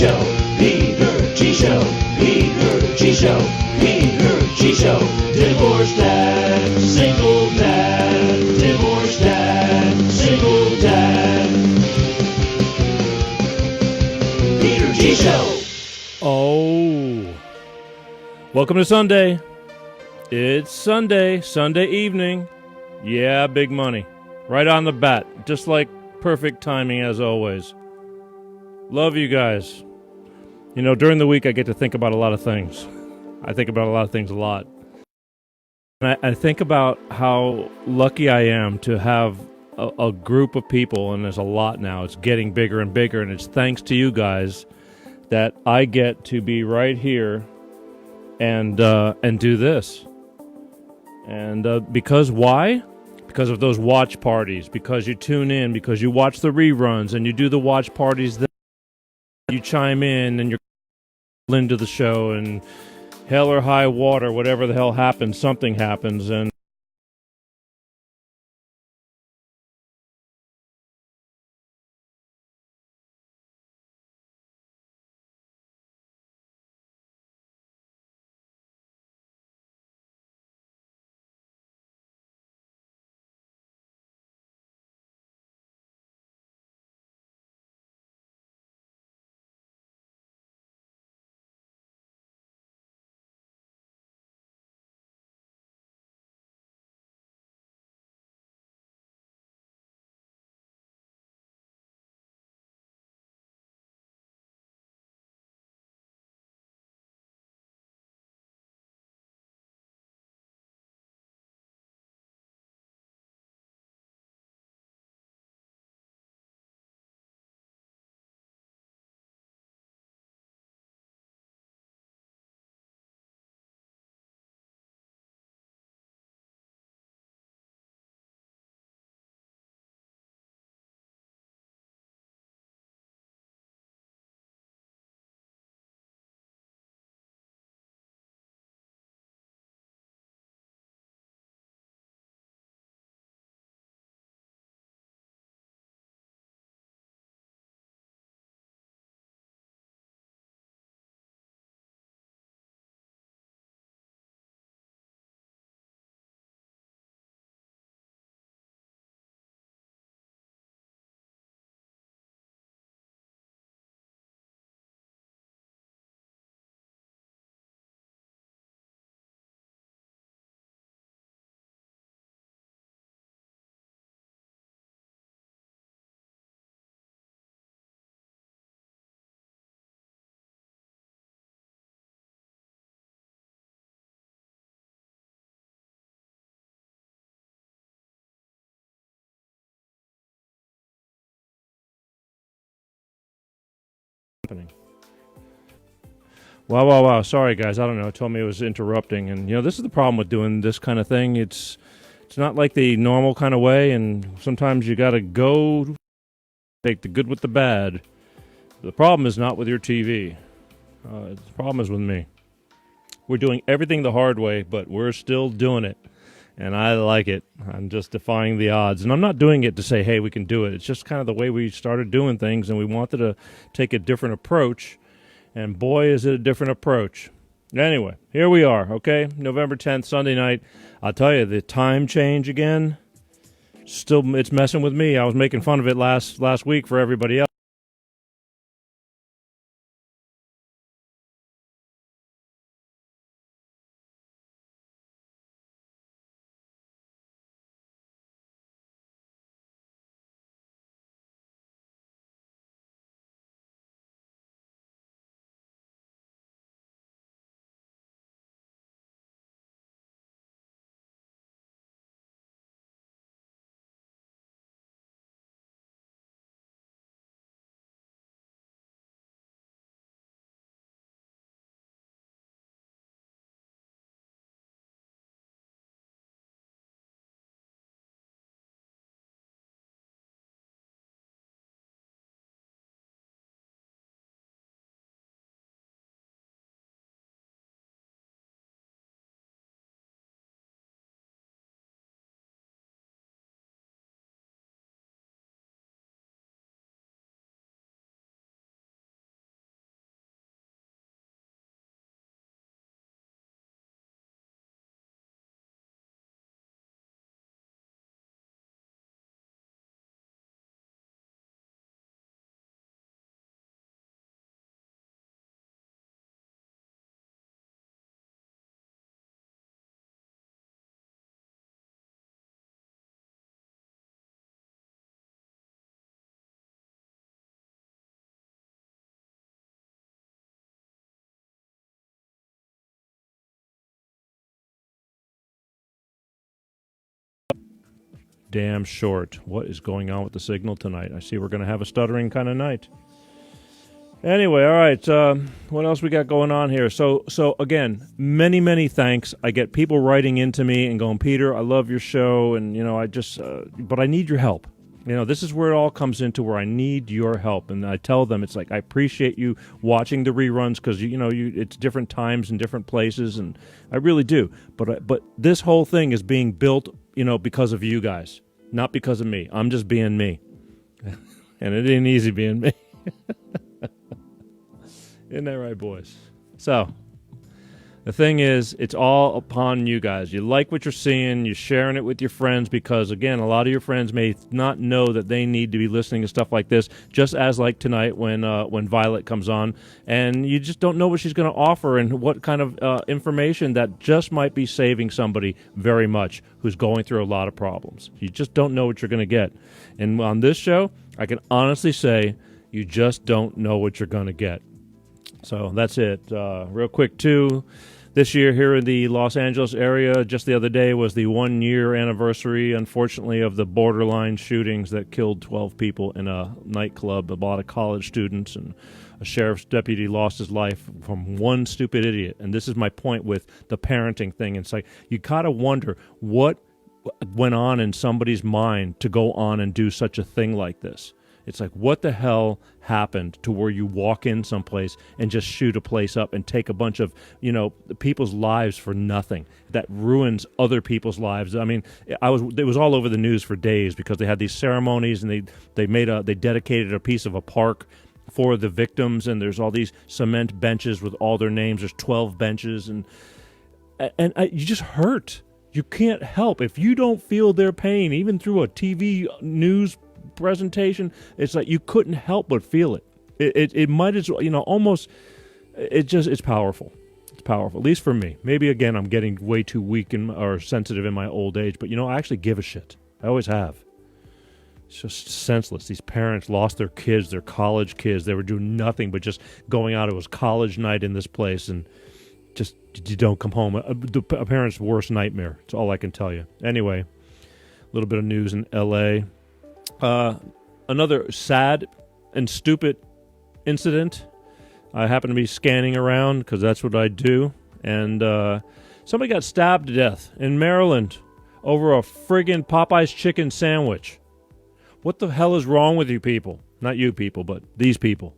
Show. Peter G Show. Peter G Show. Peter G Show. Divorced dad, single dad. Divorced dad, single dad. Peter G Show. Oh, welcome to Sunday. It's Sunday evening. Yeah, big money. Right on the bat, just like perfect timing as always. Love you guys. You know, during the week I get to think about a lot of things. I think about a lot of things a lot. And I think about how lucky I am to have a group of people, and there's a lot now. It's getting bigger and bigger, and it's thanks to you guys that I get to be right here and do this. And because why? Because of those watch parties, because you tune in, because you watch the reruns, and you do the watch parties that you chime in, and you're into the show, and hell or high water, whatever the hell happens, something happens, and happening. Wow. Sorry, guys. I don't know. It told me it was interrupting. And, you know, this is the problem with doing this kind of thing. It's not like the normal kind of way. And sometimes you got to go take the good with the bad. The problem is not with your TV. The problem is with me. We're doing everything the hard way, but we're still doing it. And I like it. I'm just defying the odds. And I'm not doing it to say, hey, we can do it. It's just kind of the way we started doing things, and we wanted to take a different approach. And boy, is it a different approach. Anyway, here we are, okay? November 10th, Sunday night. I'll tell you, the time change again, still, it's messing with me. I was making fun of it last week for everybody else. damn short. What is going on with the signal tonight? I see we're going to have a stuttering kind of night. Anyway, all right. What else we got going on here? So again, many thanks. I get people writing into me and going, Peter, I love your show, and I just, but I need your help. This is where it all comes into where I need your help, and I tell them it's like I appreciate you watching the reruns because it's different times and different places, and I really do. But this whole thing is being built, because of you guys, not because of me. I'm just being me, and it ain't easy being me. Isn't that right, boys? So, the thing is, it's all upon you guys. You like what you're seeing, you're sharing it with your friends because, again, a lot of your friends may not know that they need to be listening to stuff like this, just as like tonight when Violet comes on, and you just don't know what she's going to offer and what kind of information that just might be saving somebody very much who's going through a lot of problems. You just don't know what you're going to get. And on this show, I can honestly say you just don't know what you're going to get. So that's it. Real quick, too, this year here in the Los Angeles area, just the other day was the 1-year anniversary, unfortunately, of the borderline shootings that killed 12 people in a nightclub, a lot of college students, and a sheriff's deputy lost his life from one stupid idiot. And this is my point with the parenting thing. It's like you gotta wonder what went on in somebody's mind to go on and do such a thing like this. It's like, what the hell happened to where you walk in someplace and just shoot a place up and take a bunch of, people's lives for nothing? That ruins other people's lives. I mean, it was all over the news for days because they had these ceremonies and they dedicated a piece of a park for the victims, and there's all these cement benches with all their names. There's 12 benches, and you just hurt. You can't help if you don't feel their pain, even through a TV news presentation. It's like you couldn't help but feel it. It might as well, almost. It's powerful. It's powerful, at least for me. Maybe again, I'm getting way too weak or sensitive in my old age, but I actually give a shit. I always have. It's just senseless. These parents lost their kids, their college kids. They were doing nothing but just going out. It was college night in this place, and just you don't come home. A parent's worst nightmare. It's all I can tell you. Anyway, a little bit of news in L.A. Another sad and stupid incident. I happen to be scanning around because that's what I do, and somebody got stabbed to death in Maryland over a friggin' Popeye's chicken sandwich. What the hell is wrong with you people? Not you people, but these people.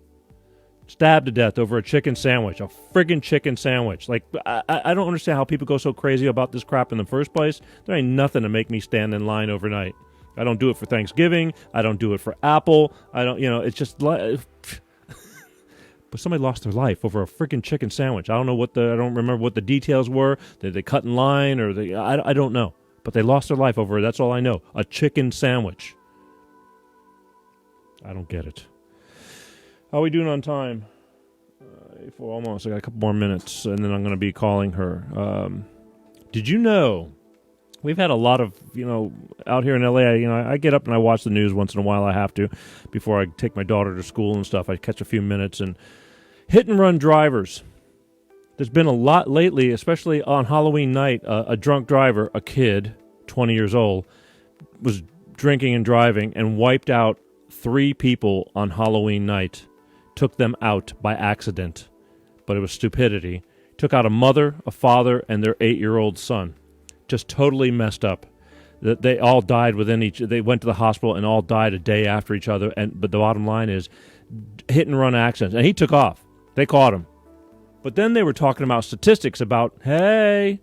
Stabbed to death over a chicken sandwich, a friggin' chicken sandwich. Like, I don't understand how people go so crazy about this crap in the first place. There ain't nothing to make me stand in line overnight. I don't do it for Thanksgiving. I don't do it for Apple. I don't, it's just but somebody lost their life over a freaking chicken sandwich. I don't remember what the details were. Did they cut in line or I don't know. But they lost their life over it. That's all I know. A chicken sandwich. I don't get it. How are we doing on time? For almost. I got a couple more minutes, and then I'm going to be calling her. Did you know? We've had a lot of, out here in L.A., I get up and I watch the news once in a while. I have to before I take my daughter to school and stuff. I catch a few minutes. And hit-and-run drivers. There's been a lot lately, especially on Halloween night. A drunk driver, a kid, 20 years old, was drinking and driving and wiped out 3 people on Halloween night. Took them out by accident, but it was stupidity. Took out a mother, a father, and their 8-year-old son. Just totally messed up. They all died within each. They went to the hospital and all died a day after each other. But the bottom line is, hit and run accidents. And he took off. They caught him. But then they were talking about statistics about they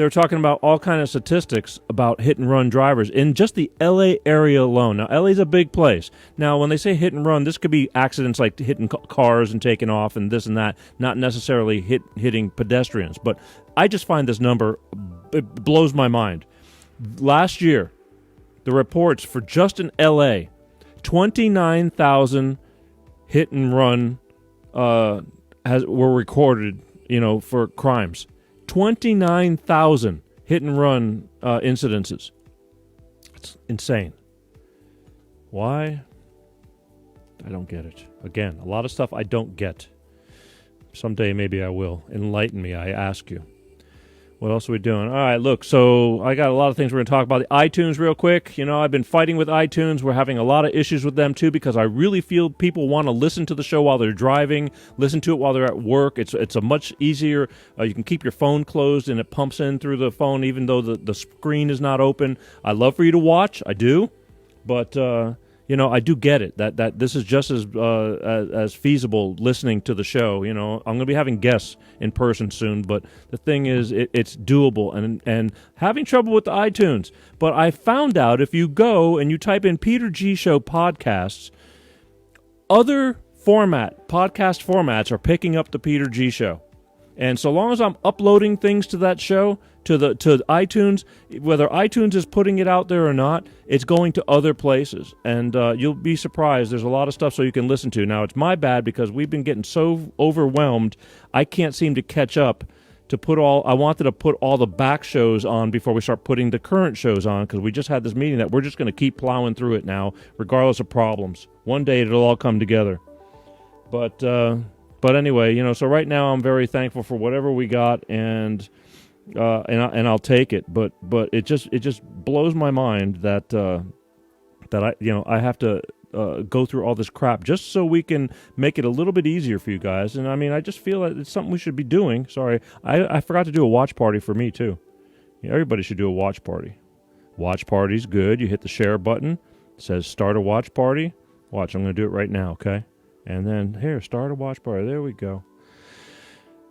were talking about all kind of statistics about hit and run drivers in just the L.A. area alone. Now, L.A.'s a big place. Now, when they say hit and run, this could be accidents like hitting cars and taking off and this and that, not necessarily hitting pedestrians. But I just find this number, it blows my mind. Last year, the reports for just in L.A., 29,000 hit and run were recorded, for crimes. 29,000 hit and run incidences. It's insane. Why? I don't get it. Again, a lot of stuff I don't get. Someday maybe I will. Enlighten me, I ask you. What else are we doing? All right, look, so I got a lot of things we're going to talk about. The iTunes real quick. You know, I've been fighting with iTunes. We're having a lot of issues with them, too, because I really feel people want to listen to the show while they're driving, listen to it while they're at work. It's a much easier. You can keep your phone closed, and it pumps in through the phone, even though the screen is not open. I love for you to watch. I do. But, you know, I do get it, that this is just as feasible listening to the show. You know, I'm going to be having guests in person soon, but the thing is, it's doable, and having trouble with the iTunes. But I found out if you go and you type in Peter G. Show podcasts, other podcast formats are picking up the Peter G. Show. And so long as I'm uploading things to that show, to iTunes, whether iTunes is putting it out there or not, it's going to other places. And you'll be surprised. There's a lot of stuff so you can listen to. Now, it's my bad because we've been getting so overwhelmed, I can't seem to catch up to I wanted to put all the back shows on before we start putting the current shows on, because we just had this meeting that we're just going to keep plowing through it now, regardless of problems. One day it'll all come together. But anyway, you know, so right now I'm very thankful for whatever we got, and I'll take it. But it just blows my mind that I have to go through all this crap just so we can make it a little bit easier for you guys. And I mean, I just feel that it's something we should be doing. Sorry, I forgot to do a watch party for me too. Yeah, everybody should do a watch party. Watch party's good. You hit the share button. It says start a watch party. Watch, I'm going to do it right now. Okay. And then, here, start a watch party. There we go.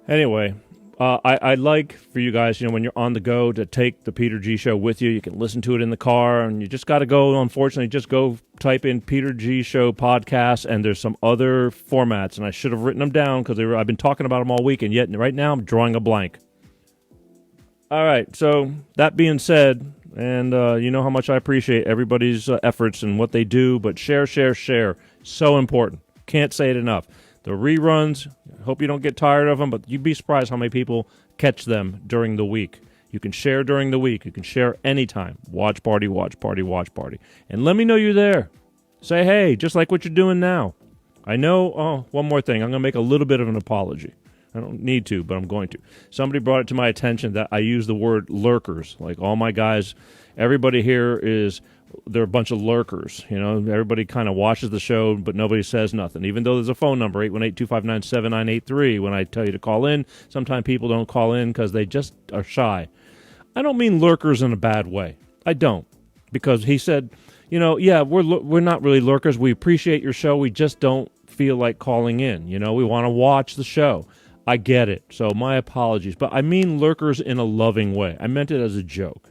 Anyway, I like for you guys, you know, when you're on the go, to take the Peter G. Show with you. You can listen to it in the car, and you just got to go, unfortunately, just go type in Peter G. Show podcast, and there's some other formats, and I should have written them down because I've been talking about them all week, and yet right now I'm drawing a blank. All right, so that being said, and you know how much I appreciate everybody's efforts and what they do, but share. So important. Can't say it enough. The reruns, hope you don't get tired of them, but you'd be surprised how many people catch them during the week. You can share during the week. You can share anytime. Watch party. And let me know you're there. Say hey, just like what you're doing now. I know, one more thing. I'm going to make a little bit of an apology. I don't need to, but I'm going to. Somebody brought it to my attention that I use the word lurkers. Like all my guys, everybody here they're a bunch of lurkers. You know, everybody kind of watches the show, but nobody says nothing. Even though there's a phone number, 818-259-7983, when I tell you to call in, sometimes people don't call in because they just are shy. I don't mean lurkers in a bad way. I don't. Because he said, you know, yeah, we're not really lurkers. We appreciate your show. We just don't feel like calling in. You know, we want to watch the show. I get it. So my apologies. But I mean lurkers in a loving way. I meant it as a joke.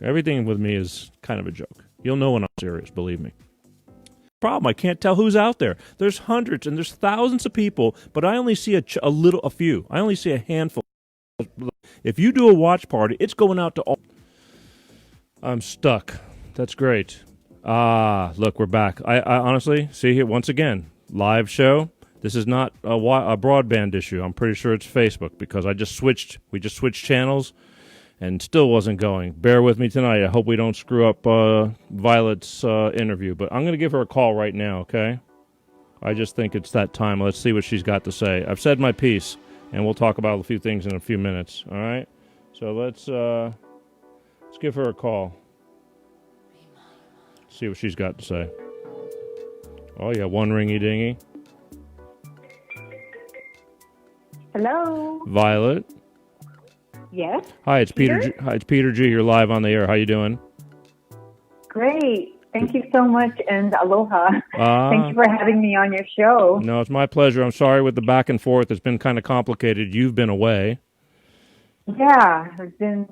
Everything with me is kind of a joke. You'll know when I'm serious, believe me. Problem, I can't tell who's out there. There's hundreds and there's thousands of people, but I only see a few. I only see a handful. If you do a watch party, it's going out to all. I'm stuck. That's great. Look, we're back. I honestly, see here once again, live show. This is not a broadband issue. I'm pretty sure it's Facebook because we just switched channels. And still wasn't going. Bear with me tonight. I hope we don't screw up Violet's interview. But I'm going to give her a call right now, okay? I just think it's that time. Let's see what she's got to say. I've said my piece, and we'll talk about a few things in a few minutes, all right? So let's give her a call. See what she's got to say. Oh, yeah, one ringy-dingy. Hello. Violet. Yes. Hi, it's Peter G. Hi, it's Peter G. You're live on the air. How you doing? Great. Thank you so much, and aloha. Thank you for having me on your show. No, it's my pleasure. I'm sorry with the back and forth. It's been kind of complicated. You've been away. Yeah, I've been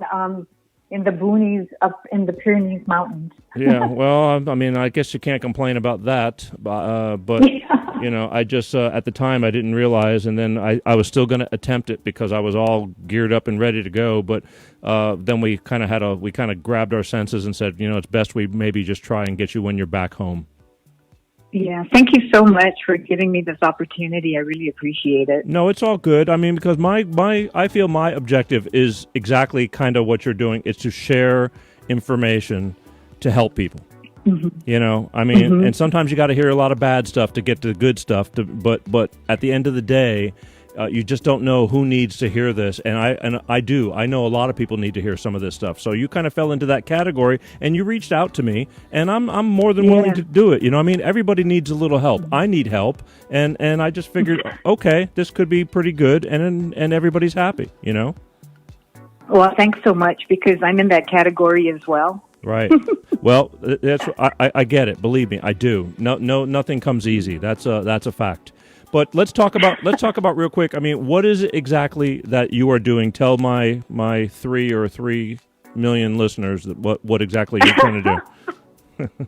in the boonies up in the Pyrenees Mountains. Yeah, well, I mean, I guess you can't complain about that, but Yeah. you know, I just at the time I didn't realize, and then I was still going to attempt it because I was all geared up and ready to go, but then we kind of grabbed our senses and said, you know, it's best we maybe just try and get you when you're back home. Yeah, thank you so much for giving me this opportunity. I really appreciate it. No, it's all good. I mean, because I feel my objective is exactly kind of what you're doing. It's to share information to help people. Mm-hmm. You know, I mean, mm-hmm. And sometimes you got to hear a lot of bad stuff to get to the good stuff. But at the end of the day, you just don't know who needs to hear this, and I do. I know a lot of people need to hear some of this stuff. So you kind of fell into that category, and you reached out to me, and I'm more than willing to do it. You know, I mean, everybody needs a little help. I need help, and I just figured, okay, this could be pretty good, and everybody's happy. You know. Well, thanks so much, because I'm in that category as well. Right. Well, that's I get it. Believe me, I do. No, nothing comes easy. That's a fact. But let's talk about real quick. I mean, what is it exactly that you are doing? Tell my 3 million listeners that what exactly you're trying to do.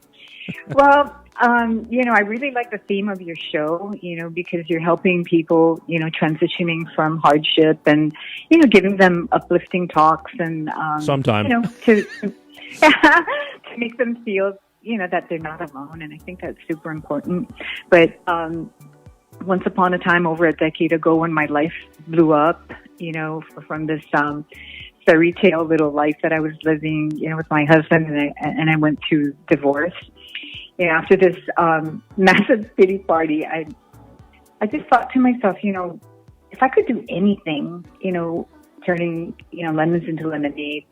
Well, I really like the theme of your show, because you're helping people, transitioning from hardship and, giving them uplifting talks and, sometimes, to make them feel, that they're not alone. And I think that's super important. But, once upon a time, over a decade ago, when my life blew up, from this fairy tale little life that I was living, with my husband, and I went to divorce. After this massive pity party, I just thought to myself, if I could do anything, turning lemons into lemonade,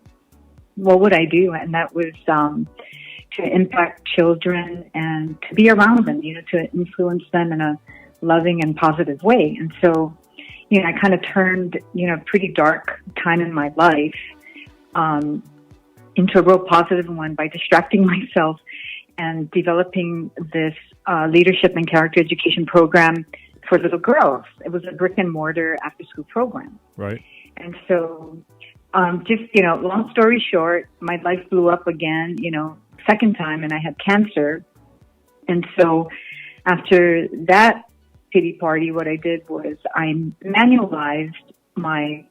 what would I do? And that was to impact children and to be around them, to influence them in a loving and positive way. And so, I kind of turned, a pretty dark time in my life into a real positive one by distracting myself and developing this leadership and character education program for little girls. It was a brick and mortar after school program. Right. And so, long story short, my life blew up again, second time, and I had cancer. And so after that pity party, what I did was I manualized my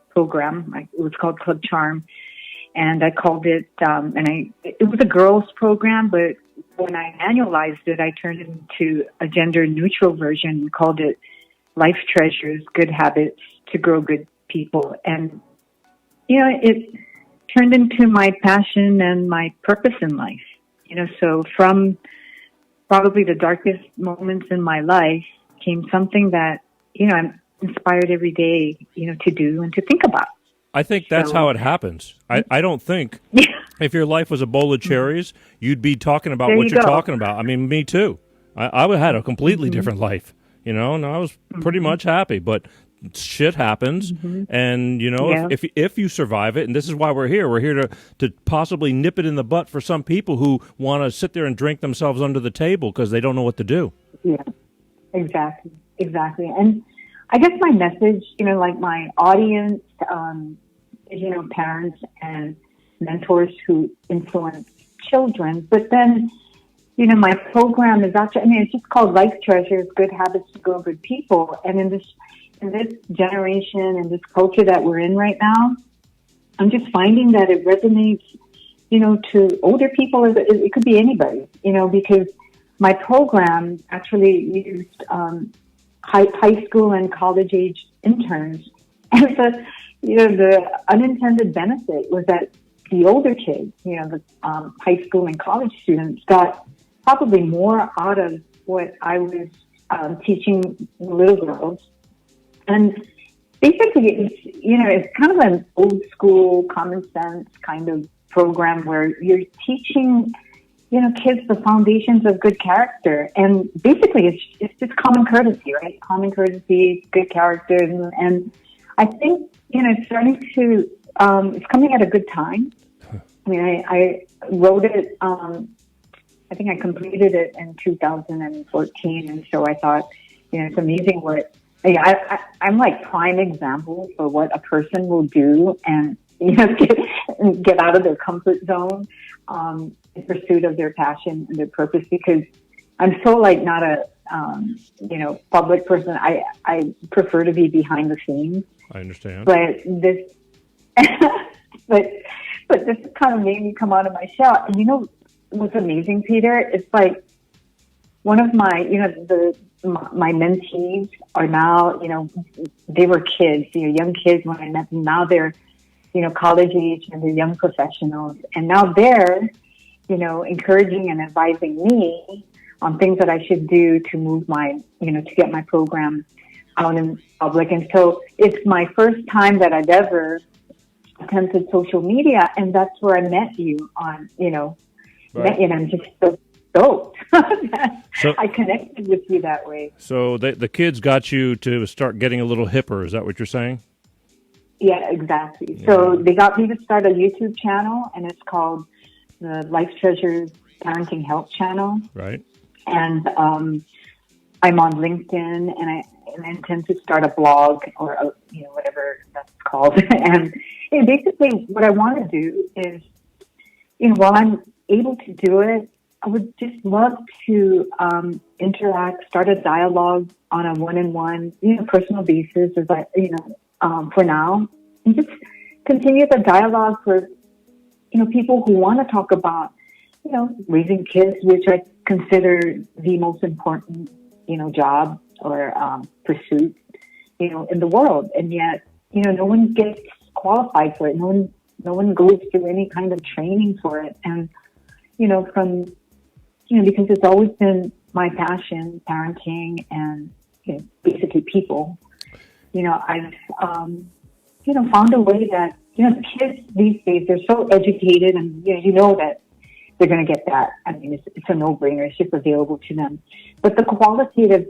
program. It was called Club Charm, and I called it, it was a girls program, but when I manualized it, I turned it into a gender neutral version and called it Life Treasures, Good Habits to Grow Good People. And, it turned into my passion and my purpose in life. So from probably the darkest moments in my life came something that, I'm inspired every day, to do and to think about. I think that's how it happens. I don't think if your life was a bowl of cherries, you'd be talking about what you're talking about. I mean, me too. I had a completely different life, and I was pretty much happy, but shit happens, and if you survive it, and this is why we're here to possibly nip it in the butt for some people who want to sit there and drink themselves under the table because they don't know what to do. Yeah, exactly. And I guess my message, like my audience, parents and mentors who influence children, but then, my program is actually, it's just called Life Treasures, Good Habits to Grow Good People. And in this generation and this culture that we're in right now, I'm just finding that it resonates, to older people. It could be anybody, because my program actually used high school and college age interns. And the unintended benefit was that the older kids, the high school and college students, got probably more out of what I was teaching little girls. And basically, it's kind of an old school, common sense kind of program where you're teaching, kids the foundations of good character. And basically, it's just common courtesy, right? Common courtesy, good character. And I think, it's starting to, it's coming at a good time. I mean, I wrote it, I think I completed it in 2014. And so I thought, it's amazing what, I'm like prime example for what a person will do and, get out of their comfort zone, in pursuit of their passion and their purpose, because I'm so not a, public person. I prefer to be behind the scenes. I understand. But this, but this kind of made me come out of my shell. And what's amazing, Peter? It's like one of my, my mentees are now, they were kids, young kids when I met them. Now they're, college age and they're young professionals. And now they're, encouraging and advising me on things that I should do to move my, to get my program out in public. And so it's my first time that I've ever attempted social media, and that's where I met you on, Right. and I'm just so stoked that So- I connected with you that way. So the kids got you to start getting a little hipper. Is that what you're saying? Yeah, exactly. So they got me to start a YouTube channel, and it's called the Life Treasures Parenting Help Channel. Right. And I'm on LinkedIn, and I intend to start a blog or whatever that's called. And basically, what I want to do is, while I'm able to do it, I would just love to interact, start a dialogue on a one-on-one, personal basis, as for now, and just continue the dialogue for, people who want to talk about, raising kids, which I consider the most important, job or pursuit, in the world. And yet, no one gets qualified for it. No one goes through any kind of training for it. And, because it's always been my passion, parenting and basically people, I've, found a way that, kids these days, they're so educated and, that they're going to get that. I mean, it's a no-brainer. It's just available to them. But the qualitative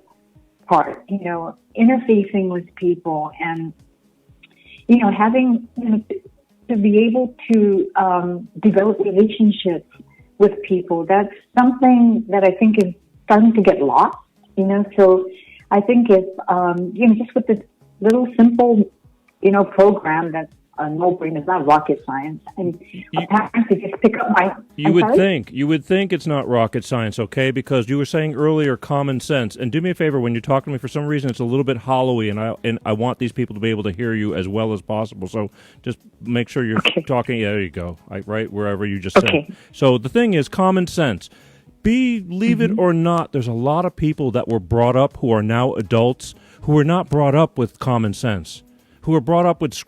part, interfacing with people and, having, to be able to develop relationships with people, that's something that I think is starting to get lost, So I think if, just with this little simple, program that's a no-brainer, it's not rocket science. And a parent could just pick up my... You would think it's not rocket science, okay? Because you were saying earlier common sense. And do me a favor, when you're talking to me, for some reason it's a little bit hollowy, and I want these people to be able to hear you as well as possible. So just make sure you're talking. Yeah, there you go. Right wherever you just said. So the thing is common sense. Believe it or not, there's a lot of people that were brought up who are now adults who were not brought up with common sense. Who were brought up with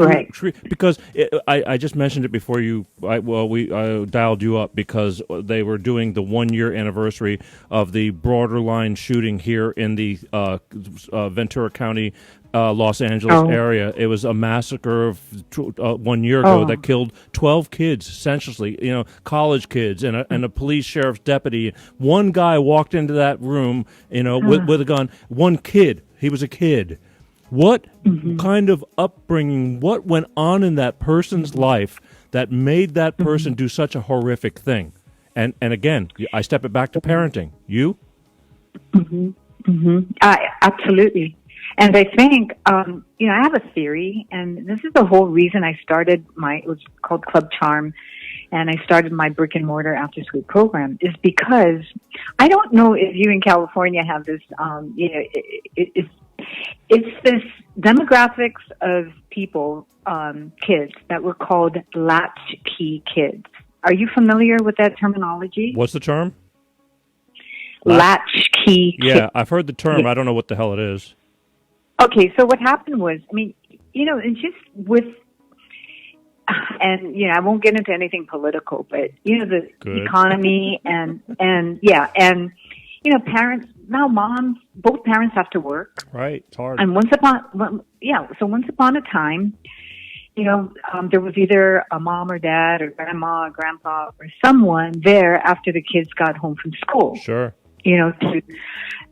because I just mentioned it before we dialed you up because they were doing the 1-year anniversary of the Borderline shooting here in the Ventura County, Los Angeles area. It was a massacre of 1 year ago that killed 12 kids, essentially, college kids and a police sheriff's deputy. One guy walked into that room, with a gun. One kid, he was a kid. What kind of upbringing, what went on in that person's life that made that person do such a horrific thing? And again, I step it back to parenting. You? Absolutely. And I think, I have a theory, and this is the whole reason I started it was called Club Charm, and I started my brick and mortar after school program, is because I don't know if you in California have this, it's this demographics of people, kids that were called latchkey kids. Are you familiar with that terminology? What's the term? Latchkey kids. Yeah, I've heard the term. I don't know what the hell it is. Okay, so what happened was, and just with, and, I won't get into anything political, but, the economy and parents, now moms, both parents have to work. Right, it's hard. And once upon a time, there was either a mom or dad or grandma or grandpa or someone there after the kids got home from school. Sure.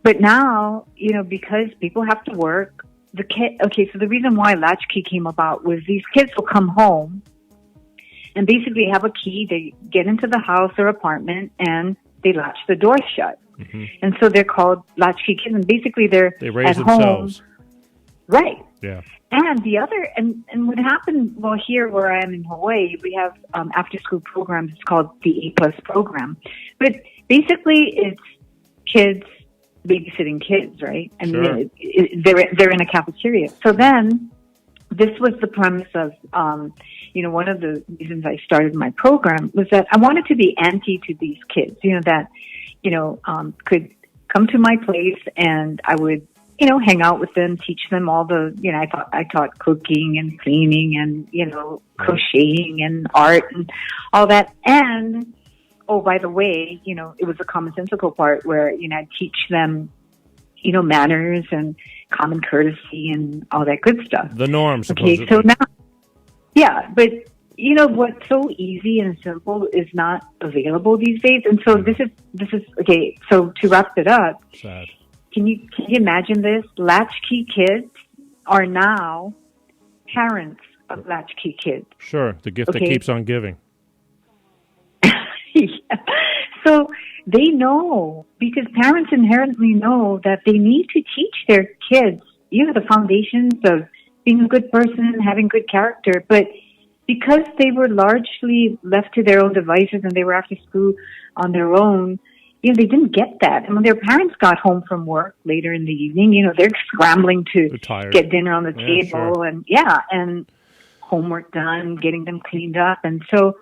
But now, because people have to work, so the reason why latchkey came about was these kids will come home and basically have a key. They get into the house or apartment and they latch the door shut. And so they're called latchkey kids, and basically they raise at themselves. Home. Right. Yeah. And the other, and what happened, here where I am in Hawaii, we have after school programs. It's called the A+ program. But basically it's kids babysitting kids, right? I mean, they're in a cafeteria. So then this was the premise of, one of the reasons I started my program was that I wanted to be auntie to these kids, that, could come to my place and I would, hang out with them, teach them all the, I taught cooking and cleaning and, crocheting and art and all that. And, oh, by the way, it was a commonsensical part where, I'd teach them, manners and common courtesy and all that good stuff. The norm, supposedly. Okay, so now, yeah, but you know what's so easy and simple is not available these days, and so this is okay. So to wrap it up, Sad. can you imagine this? Latchkey kids are now parents of latchkey kids. Sure, the gift that Okay. keeps on giving. Yeah. So they know, because parents inherently know that they need to teach their kids, you know, the foundations of being a good person, having good character. But because they were largely left to their own devices and they were after school on their own, you know, they didn't get that. And when their parents got home from work later in the evening, you know, they're scrambling to They're tired. get dinner on the Yeah, table sure. and homework done, getting them cleaned up. And so,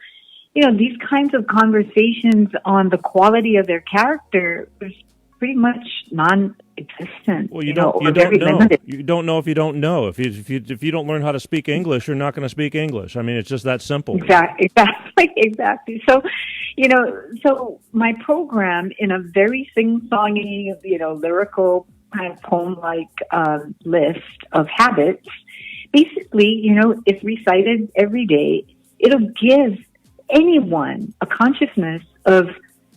you know, these kinds of conversations on the quality of their character was pretty much non-existent. Well, you know, don't or very know. limited. You don't know if you don't know. If you don't learn how to speak English, you're not going to speak English. I mean, it's just that simple. Exactly. So, you know, so my program in a very sing-songy, you know, lyrical kind of poem-like list of habits, basically, you know, if recited every day, it'll give anyone a consciousness of,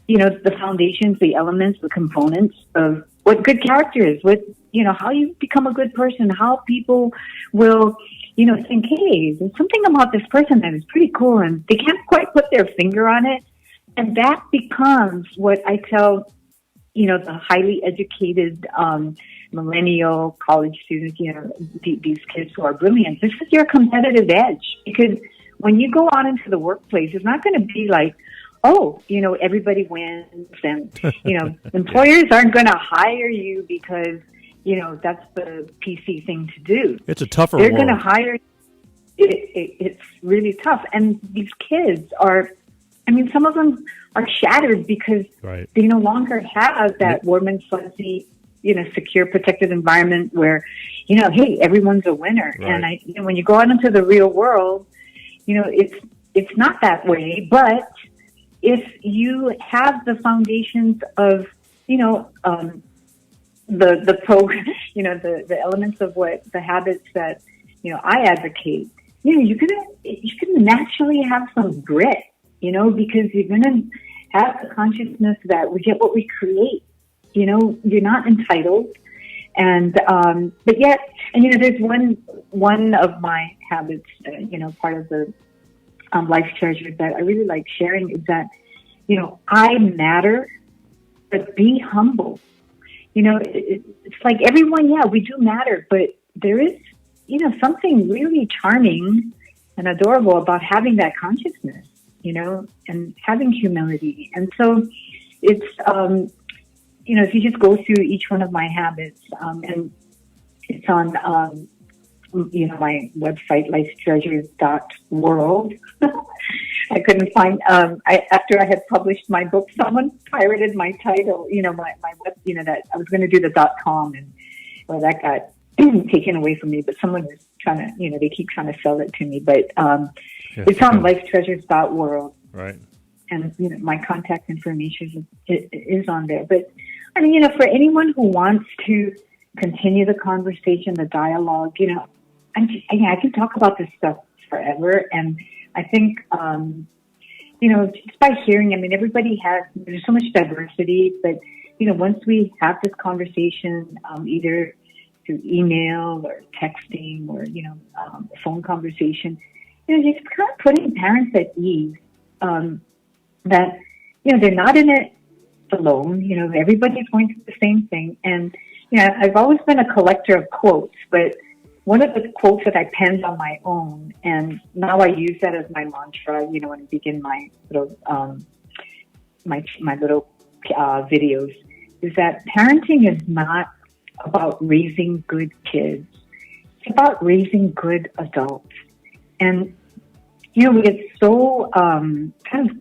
you know, the foundations, the elements, the components of what good character is, what, you know, how you become a good person, how people will, you know, think, hey, there's something about this person that is pretty cool, and they can't quite put their finger on it. And that becomes what I tell, you know, the highly educated millennial college students, you know, these kids who are brilliant. This is your competitive edge, because when you go out into the workplace, it's not going to be like, oh, you know, everybody wins, and, you know, employers aren't going to hire you because, you know, that's the PC thing to do. It's a tougher They're world. going to hire. It's really tough. And these kids are, I mean, some of them are shattered because Right. they no longer have that warm and fuzzy, you know, secure, protected environment where, you know, hey, everyone's a winner. Right. And you know, when you go out into the real world, you know, it's not that way. But if you have the foundations of, you know, the program, you know, the elements of what the habits that, you know, I advocate, you know, you can naturally have some grit, you know, because you're going to have the consciousness that we get what we create. You know, you're not entitled. And, but yet, and, you know, there's one of my habits, you know, part of the life treasures that I really like sharing is that, you know, I matter, but be humble. You know, it's like everyone, yeah, we do matter, but there is, you know, something really charming and adorable about having that consciousness, you know, and having humility. And so it's, you know, if you just go through each one of my habits, and it's on, you know, my website, lifetreasures.world. I couldn't find, after I had published my book, someone pirated my title, you know, my web, you know, that I was going to do the .com, and well, that got taken away from me, but someone was trying to, you know, they keep trying to sell it to me, but, it's on lifetreasures.world. Right. And, you know, my contact information is on there. But, I mean, you know, for anyone who wants to continue the conversation, the dialogue, you know, I can talk about this stuff forever. And I think, you know, just by hearing, I mean, there's so much diversity, but, you know, once we have this conversation, either through email or texting or, you know, phone conversation, you know, just kind of putting parents at ease, that, you know, they're not in it alone. You know, everybody's going through the same thing. And, you know, I've always been a collector of quotes, but one of the quotes that I penned on my own, and now I use that as my mantra, you know, when I begin my little, my little videos, is that parenting is not about raising good kids. It's about raising good adults. And, you know, we get so kind of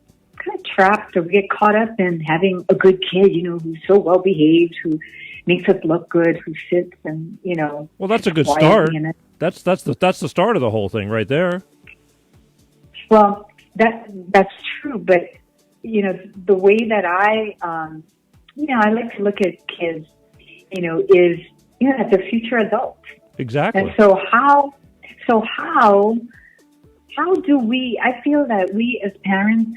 trapped, or we get caught up in having a good kid, you know, who's so well behaved, who makes us look good, who sits and, you know. Well, that's a good quietly start. That's the start of the whole thing right there. Well, that's true, but, you know, the way that I, you know, I like to look at kids, you know, is they're future adults. Exactly. And so how do we, I feel that we as parents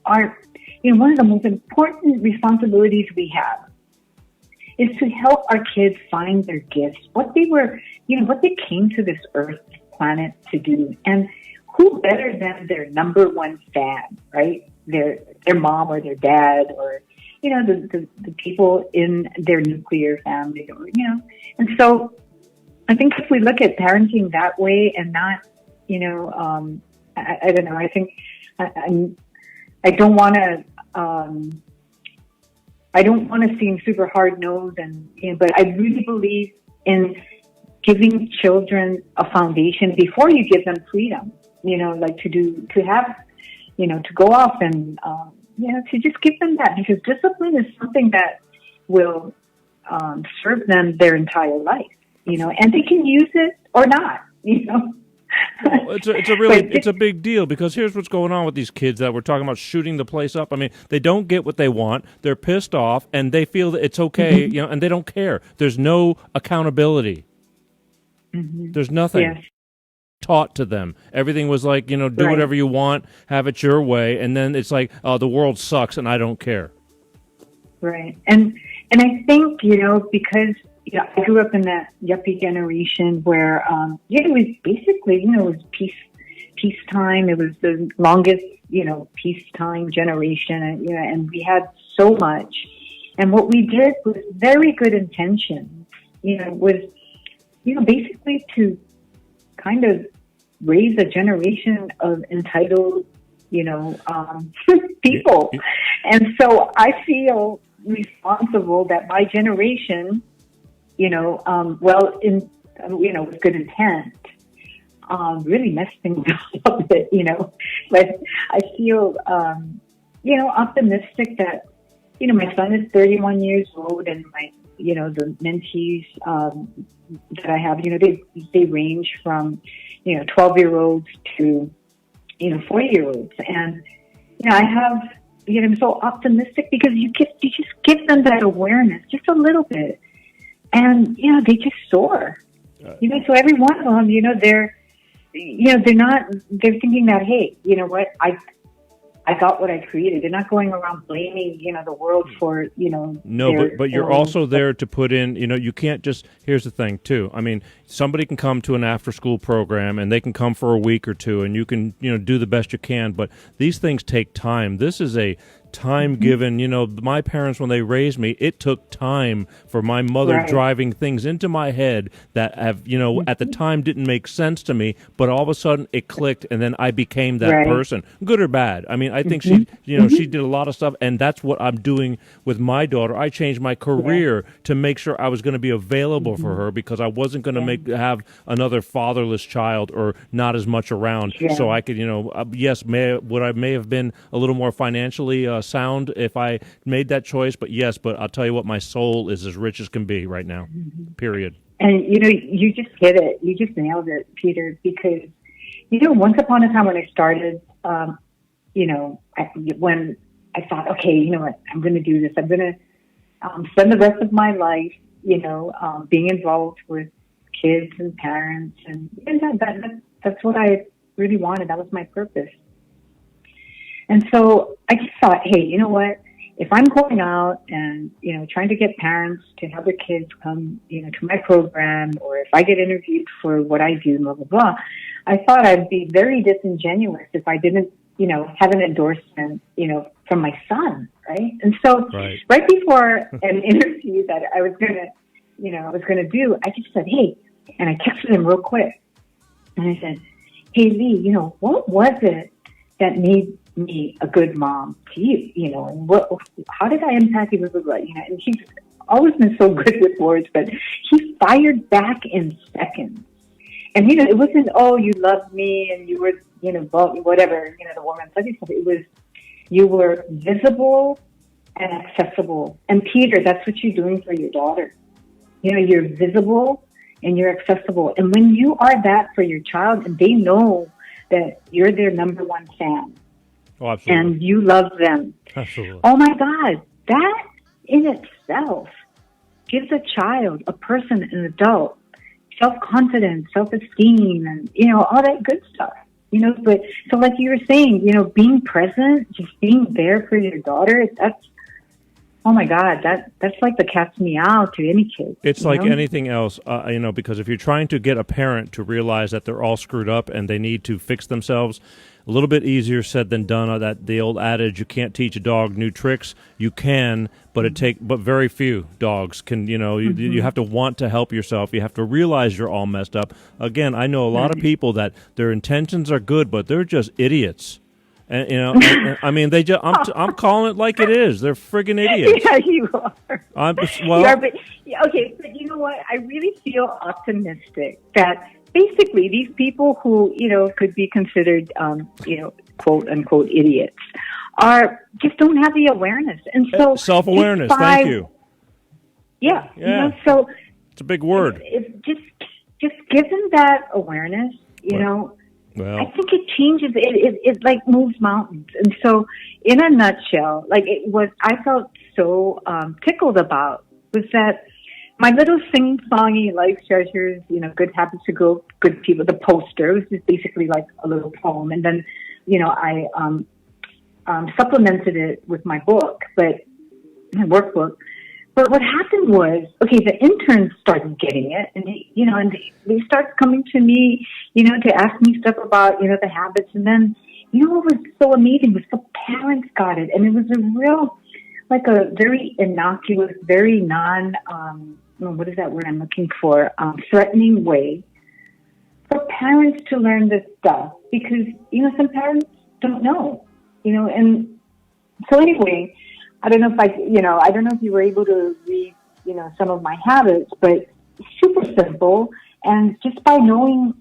are, one of the most important responsibilities we have is to help our kids find their gifts, what they were, what they came to this earth planet to do. And who better than their number one fan, right? Their mom or their dad, or, the people in their nuclear family, or, and so I think if we look at parenting that way and not, I don't know, I think I don't want to seem super hard nosed, but I really believe in giving children a foundation before you give them freedom. To go off and to just give them that, because discipline is something that will serve them their entire life. And they can use it or not. Well, it's a big deal, because here's what's going on with these kids that we're talking about shooting the place up. I mean, they don't get what they want. They're pissed off, and they feel that it's okay, Mm-hmm. and they don't care. There's no accountability. Mm-hmm. There's nothing Yes. taught to them. Everything was like, do Right. whatever you want, have it your way, and then it's like, oh, the world sucks, and I don't care. Right. And I think, because I grew up in that yuppie generation where, it was basically, it was peacetime. It was the longest, peacetime generation, and we had so much. And what we did was very good intention, was, basically to kind of raise a generation of entitled, people. And so I feel responsible that my generation, with good intent, really messed things up a bit, but I feel, optimistic that, my son is 31 years old, and the mentees, that I have, they range from, 12-year-olds to, 40-year-olds. And, I have, I'm so optimistic because you just give them that awareness just a little bit. And, they just soar. So every one of them, they're thinking that, hey, you know what, I got what I created. They're not going around blaming, the world for, No, but you're also there to put in, you can't just, here's the thing too. I mean, somebody can come to an after school program and they can come for a week or two and you can, do the best you can, but these things take time. This is a time given, my parents, when they raised me, it took time for my mother Right. driving things into my head that have, at the time didn't make sense to me, but all of a sudden it clicked and then I became that Right. person, good or bad. I mean, I think she did a lot of stuff, and that's what I'm doing with my daughter. I changed my career to make sure I was going to be available for her, because I wasn't going to have another fatherless child or not as much around. Yeah. So I could, yes, would I may have been a little more financially sound if I made that choice, but I'll tell you what, my soul is as rich as can be right now. Period. And, you just hit it. You just nailed it, Peter, because, once upon a time when I started, when I thought, okay, you know what, I'm going to do this. I'm going to spend the rest of my life, being involved with kids and parents. And that's what I really wanted. That was my purpose. And so I just thought, hey, you know what? If I'm going out and, trying to get parents to have their kids come, to my program, or if I get interviewed for what I do, blah, blah, blah, I thought I'd be very disingenuous if I didn't, have an endorsement, from my son, right? And so right before an interview that I was going to do, I just said, hey, and I texted him real quick. And I said, hey, Lee, what was it that made me a good mom to you, and how did I impact you, blah, blah, blah, and he's always been so good with words, but he fired back in seconds. And, it wasn't, oh, you loved me and you were, whatever, the woman said. It was, you were visible and accessible. And Peter, that's what you're doing for your daughter. You're visible and you're accessible. And when you are that for your child, and they know that you're their number one fan, Oh, absolutely. and you love them. Absolutely. Oh my God, that in itself gives a child, a person, an adult, self-confidence, self-esteem, and, you know, all that good stuff. You know, but so like you were saying, you know, being present, just being there for your daughter, that's, oh my God, that's like the cat's meow to any kid. It's like anything else, you know, because if you're trying to get a parent to realize that they're all screwed up and they need to fix themselves, a little bit easier said than done. That the old adage, you can't teach a dog new tricks. You can, but but very few dogs can. You know, you have to want to help yourself. You have to realize you're all messed up. Again, I know a lot of people that their intentions are good, but they're just idiots. And you know, I mean, they just. I'm calling it like it is. They're friggin' idiots. Yeah, you are. Well, you are, but okay. But you know what? I really feel optimistic that basically these people who, you know, could be considered, you know, quote unquote idiots, just don't have the awareness, and so self-awareness. Thank you. Yeah. Yeah. You know, so it's a big word. If just give them that awareness, you know. Well, I think it changes. It like moves mountains. And so, in a nutshell, like I felt so tickled about was that my little sing-songy life treasures, you know, good habits to grow good people. The poster was just basically like a little poem, and then, you know, I supplemented it with my book, my workbook. But what happened was, okay, the interns started getting it, and they started coming to me, you know, to ask me stuff about, you know, the habits. And then, you know, what was so amazing was the parents got it, and it was a real, like a very innocuous, very what is that word I'm looking for? Threatening way for parents to learn this stuff, because, you know, some parents don't know, you know, and so anyway. I don't know if you were able to read, you know, some of my habits, but super simple. And just by knowing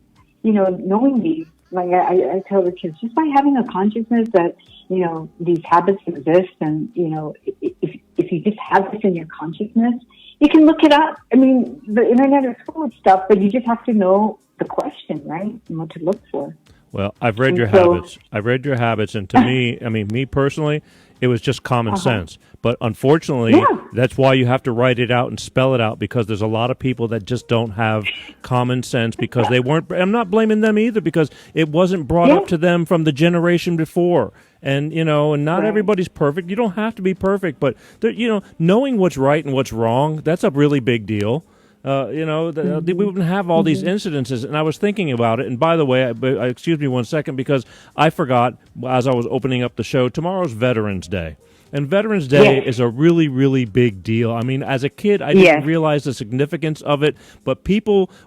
these, like I tell the kids, just by having a consciousness that, you know, these habits exist, and, you know, if you just have this in your consciousness, you can look it up. I mean, the internet is full of stuff, but you just have to know the question, right? And what to look for. Well, I've read your habits. I've read your habits, and to me, I mean, me personally, it was just common sense. But unfortunately, that's why you have to write it out and spell it out, because there's a lot of people that just don't have common sense because they weren't. I'm not blaming them either, because it wasn't brought up to them from the generation before. And, you know, and not everybody's perfect. You don't have to be perfect, but, you know, knowing what's right and what's wrong, that's a really big deal. You know, we wouldn't have all these incidences. And I was thinking about it. And by the way, excuse me 1 second, because I forgot as I was opening up the show, tomorrow's Veterans Day. And Veterans Day is a really, really big deal. I mean, as a kid, I didn't realize the significance of it. But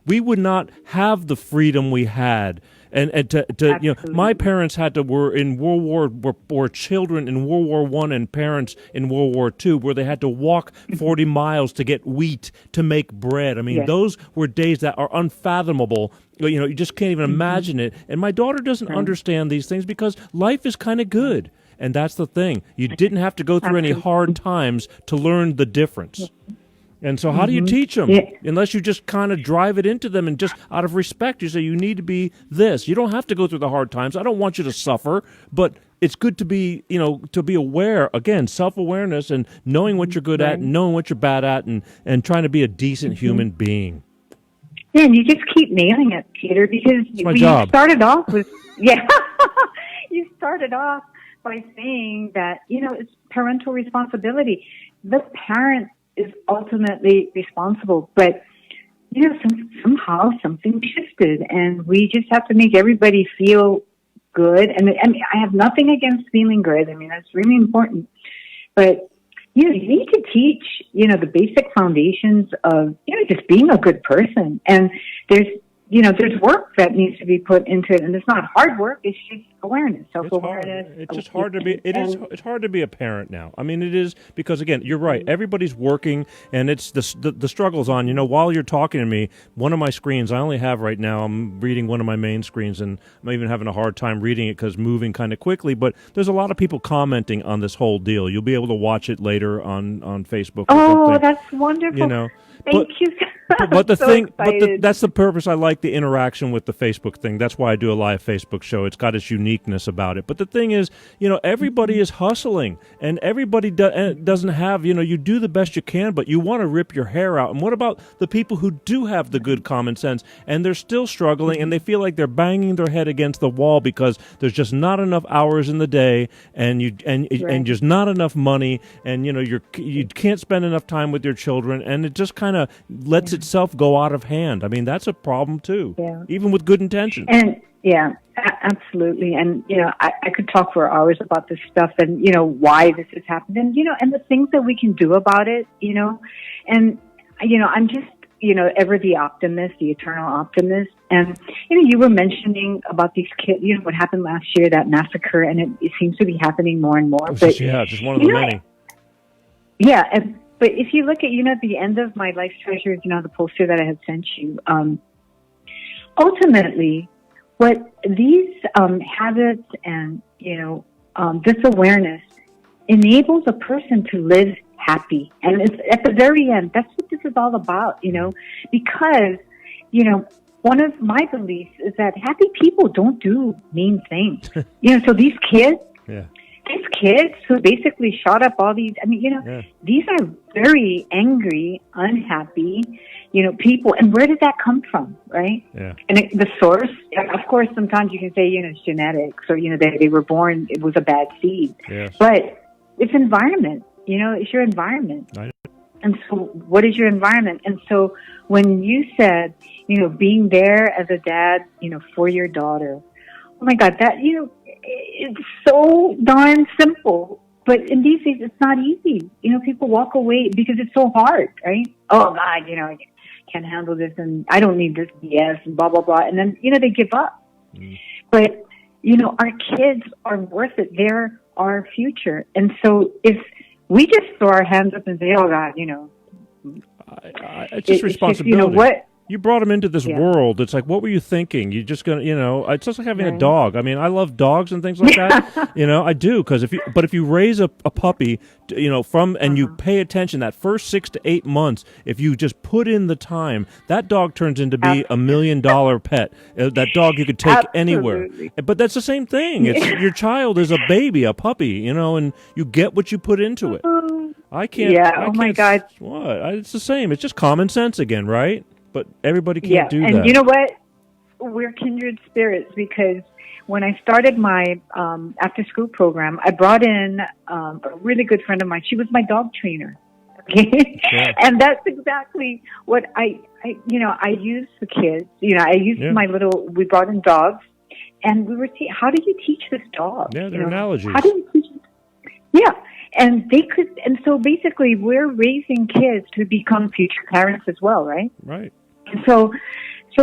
we would not have the freedom we had. And to you know, my parents were in World War, were children in World War I and parents in World War II, where they had to walk 40 miles to get wheat to make bread. I mean, those were days that are unfathomable. You know, you just can't even imagine it. And my daughter doesn't understand these things because life is kind of good. And that's the thing. You didn't have to go through any hard times to learn the difference. And so how do you teach them? Unless you just kind of drive it into them, and just out of respect, you say you need to be this. You don't have to go through the hard times. I don't want you to suffer, but it's good to be, you know, to be aware, again, self-awareness and knowing what you're good at and knowing what you're bad at, and trying to be a decent human being. Yeah, and you just keep nailing it, Peter, because you started off with, you started off by saying that, you know, it's parental responsibility. The parent is ultimately responsible, but, you know, somehow something shifted, and we just have to make everybody feel good. And I mean, I have nothing against feeling good. I mean, that's really important. But, you know, you need to teach, you know, the basic foundations of, you know, just being a good person. And there's work that needs to be put into it, and it's not hard work. It's just awareness, self-awareness. It's just hard to be. It's hard to be a parent now. I mean, it is, because again, you're right. Everybody's working, and it's the struggle's on. You know, while you're talking to me, one of my screens I only have right now, I'm reading one of my main screens, and I'm even having a hard time reading it because moving kind of quickly. But there's a lot of people commenting on this whole deal. You'll be able to watch it later on Facebook. Oh, that's wonderful. You know, Thank you. But the So thing, excited. that's the purpose. I like the interaction with the Facebook thing. That's why I do a live Facebook show. It's got its uniqueness about it. But the thing is, everybody is hustling, and everybody doesn't have. You do the best you can, but you want to rip your hair out. And what about the people who do have the good common sense, and they're still struggling, and they feel like they're banging their head against the wall because there's just not enough hours in the day, and and just not enough money, and you can't spend enough time with your children, and it just kind of lets itself go out of hand. I mean, that's a problem too, even with good intentions. And absolutely. And, I could talk for hours about this stuff and, why this has happened and, and the things that we can do about it, and, I'm just, ever the optimist, the eternal optimist. And, you were mentioning about these kids, what happened last year, that massacre, and it seems to be happening more and more. But, just one of the many. Yeah. But if you look at, at the end of my Life Treasures, the poster that I had sent you, ultimately, what these habits and, this awareness enables a person to live happy. And it's at the very end, that's what this is all about, because, one of my beliefs is that happy people don't do mean things. So these kids, who basically shot up all these, these are very angry, unhappy, people. And where did that come from, right? Yeah. And the source, of course, sometimes you can say, it's genetics or, they were born, it was a bad seed. Yes. But it's environment, it's your environment. And so what is your environment? And so when you said, being there as a dad, for your daughter, oh my God, that, it's so darn simple. But in these days, it's not easy. People walk away because it's so hard, right? Oh God, I can't handle this and I don't need this BS and blah, blah, blah. And then, they give up. But, our kids are worth it. They're our future. And so if we just throw our hands up and say, oh God, it's just responsibility. Just, what? You brought him into this world. It's like, what were you thinking? You're just gonna, it's just like having a dog. I mean, I love dogs and things like that. I do because if you raise a puppy, and you pay attention that first 6 to 8 months, if you just put in the time, that dog turns into be $1 million pet. That dog you could take anywhere. But that's the same thing. It's your child is a baby, a puppy, and you get what you put into it. I can't. Yeah. I my can't, God. What? It's the same. It's just common sense again, right? But everybody can't do that. And you know what? We're kindred spirits because when I started my after-school program, I brought in a really good friend of mine. She was my dog trainer. Okay, and that's exactly what I use for kids. I used my little. We brought in dogs, and we were how do you teach this dog? Yeah, they're analogies. How do you teach? Yeah. And they could, and so basically we're raising kids to become future parents as well, right? Right. And so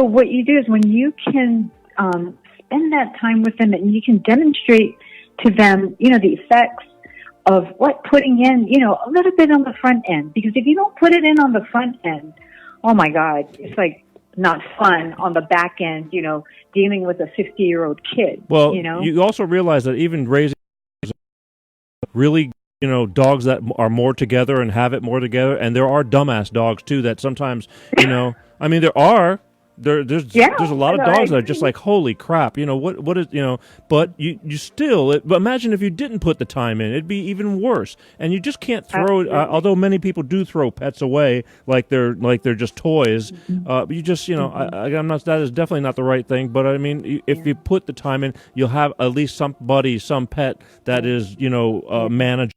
what you do is when you can spend that time with them and you can demonstrate to them, the effects of what putting in, a little bit on the front end. Because if you don't put it in on the front end, oh my God, it's like not fun on the back end, dealing with a 50-year-old kid. Well, you also realize that even raising really dogs that are more together and have it more together, and there are dumbass dogs too that sometimes, I mean, there's a lot of dogs that are just like, holy crap, what is, but you still, but imagine if you didn't put the time in, it'd be even worse. And you just can't throw, although many people do throw pets away like they're just toys, but you just, I'm not, that is definitely not the right thing, but I mean, if you put the time in, you'll have at least some pet that is, manageable.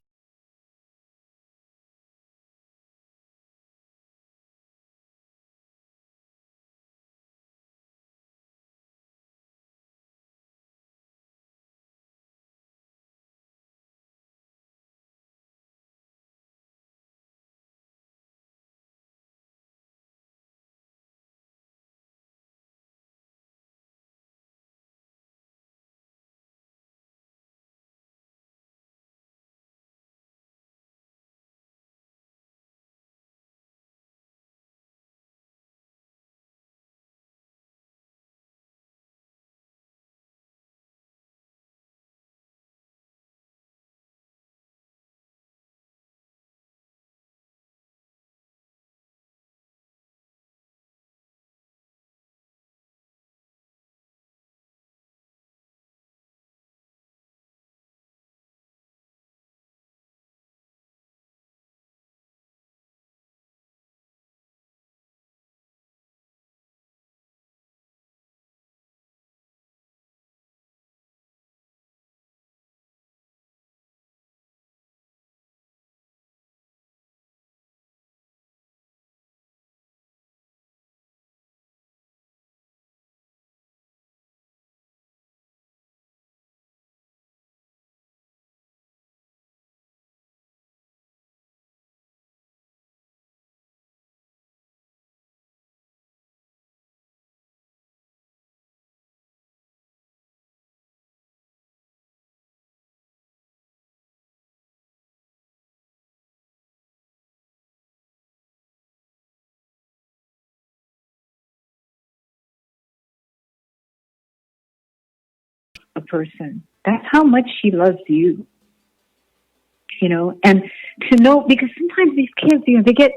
a person. That's how much she loves you. And to know, because sometimes these kids, they get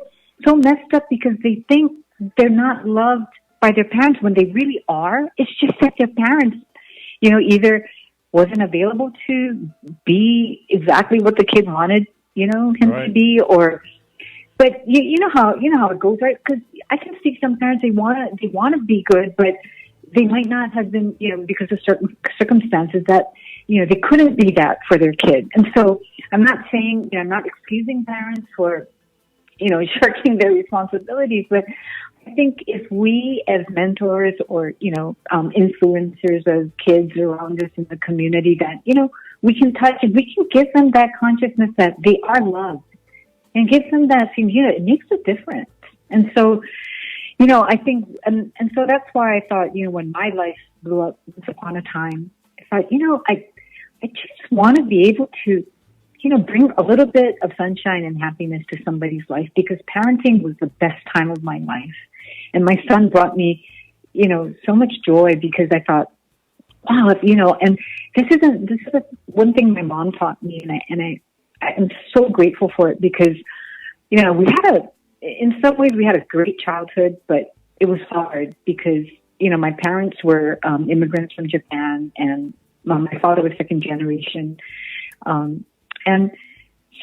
so messed up because they think they're not loved by their parents when they really are. It's just that their parents, either wasn't available to be exactly what the kid wanted, him to be, but you know how it goes, right? Because I can see some parents, they want to be good, but they might not have been, because of certain circumstances that, they couldn't be that for their kid. And so I'm not saying, I'm not excusing parents for, shirking their responsibilities, but I think if we as mentors or, influencers of kids around us in the community that, we can touch and we can give them that consciousness that they are loved and give them that, it makes a difference. And so, I think, and so that's why I thought, when my life blew up once upon a time, I thought, I just want to be able to, bring a little bit of sunshine and happiness to somebody's life, because parenting was the best time of my life. And my son brought me, so much joy, because I thought, wow, and this is one thing my mom taught me, and I am so grateful for it, because, in some ways we had a great childhood, but it was hard because, my parents were immigrants from Japan, and my father was second generation. And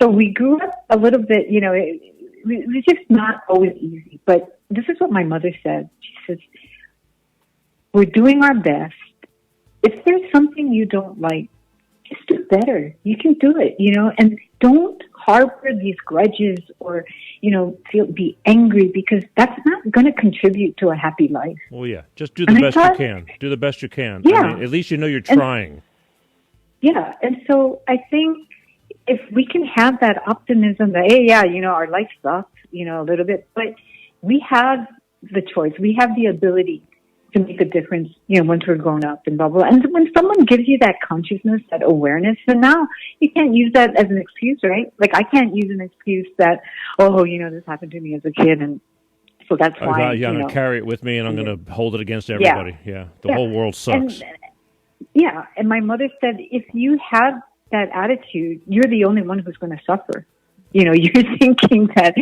so we grew up a little bit, it was just not always easy. But this is what my mother said. She says, we're doing our best. If there's something you don't like, just do better. You can do it, and don't harbor these grudges or, be angry, because that's not going to contribute to a happy life. Well, yeah, just do the best you can. Do the best you can. Yeah. At least you're trying. And so I think if we can have that optimism that, hey, our life sucks, a little bit, but we have the choice. We have the ability to make a difference, once we're grown up and blah, blah, blah. And when someone gives you that consciousness, that awareness, then now you can't use that as an excuse, right? Like, I can't use an excuse that, this happened to me as a kid, and so that's why. I'm going to carry it with me, and I'm going to hold it against everybody. Yeah. The whole world sucks. And my mother said, if you have that attitude, you're the only one who's going to suffer. You're thinking that,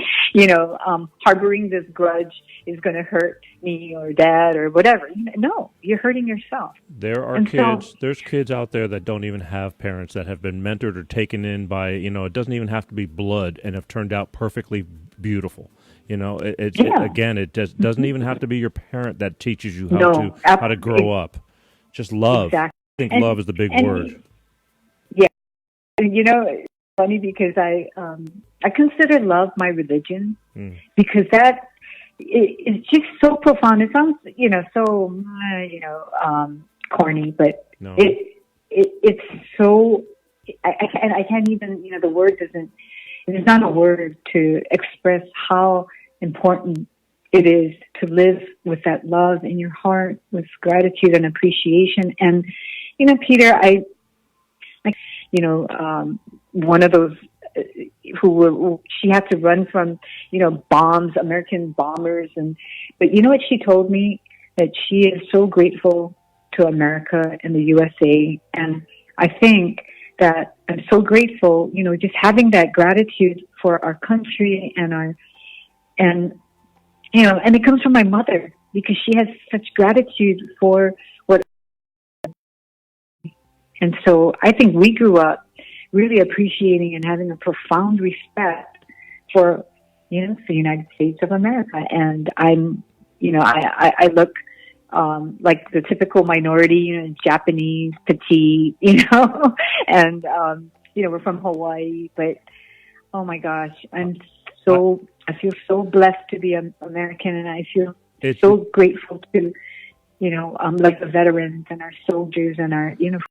harboring this grudge is going to hurt me or dad or whatever. No, you're hurting yourself. There's kids out there that don't even have parents, that have been mentored or taken in by, it doesn't even have to be blood, and have turned out perfectly beautiful. It just doesn't even have to be your parent that teaches you how to grow up. Just love. Exactly. I think love is the big word. Yeah. It's funny because I consider love my religion, because that it's just so profound. It sounds, so, corny, but no. It's so, I can't even, the word there's not a word to express how important it is to live with that love in your heart, with gratitude and appreciation. And, Peter, one of those she had to run from, bombs, American bombers. But you know what she told me? That she is so grateful to America and the USA. And I think that I'm so grateful, just having that gratitude for our country and it comes from my mother, because she has such gratitude for what. And so I think we grew up really appreciating and having a profound respect for, the United States of America. And I'm, I look like the typical minority, Japanese, petite, and, we're from Hawaii, but oh my gosh, I feel so blessed to be an American, and I feel so grateful to, like the veterans and our soldiers and our uniform.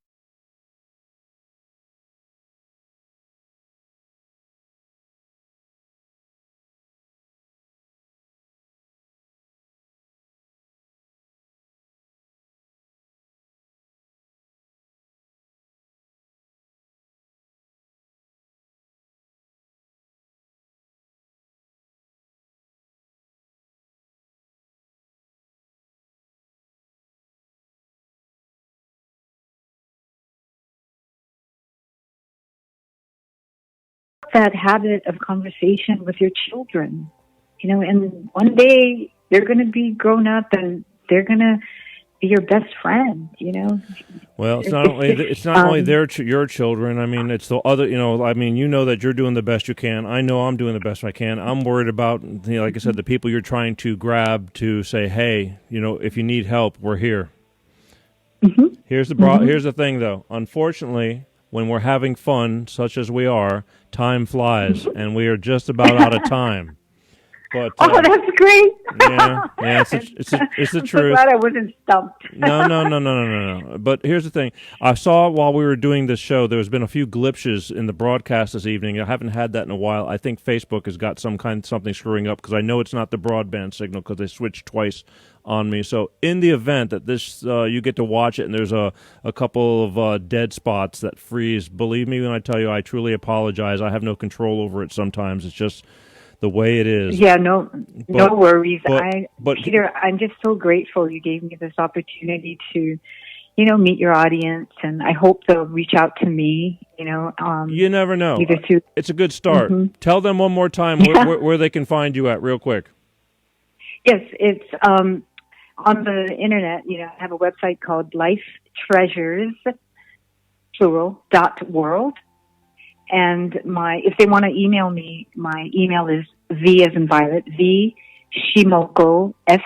that habit of conversation with your children, and one day they're going to be grown up and they're going to be your best friend. Well, it's not only your children. I mean, it's the other. I mean, that you're doing the best you can. I know I'm doing the best I can. I'm worried about, like I said, the people you're trying to grab to say, hey, if you need help, we're here. Mm-hmm. Here's the thing, though. Unfortunately, when we're having fun, such as we are, time flies, and we are just about out of time. But, that's great. Yeah, it's the I'm truth. so glad I wasn't stumped. No. But here's the thing. I saw while we were doing this show, there's been a few glitches in the broadcast this evening. I haven't had that in a while. I think Facebook has got something screwing up because I know it's not the broadband signal because they switched twice on me. So in the event that this you get to watch it and there's a couple of dead spots that freeze, believe me when I tell you, I truly apologize. I have no control over it sometimes. It's just the way it is. Yeah, no worries. But Peter, I'm just so grateful you gave me this opportunity to, meet your audience, and I hope they'll reach out to me. You never know. Either through, it's a good start. Mm-hmm. Tell them one more time where they can find you at, real quick. Yes, it's on the internet. I have a website called Life Treasures, plural, .world. And if they want to email me, my email is V as in Violet, V Shimoko, S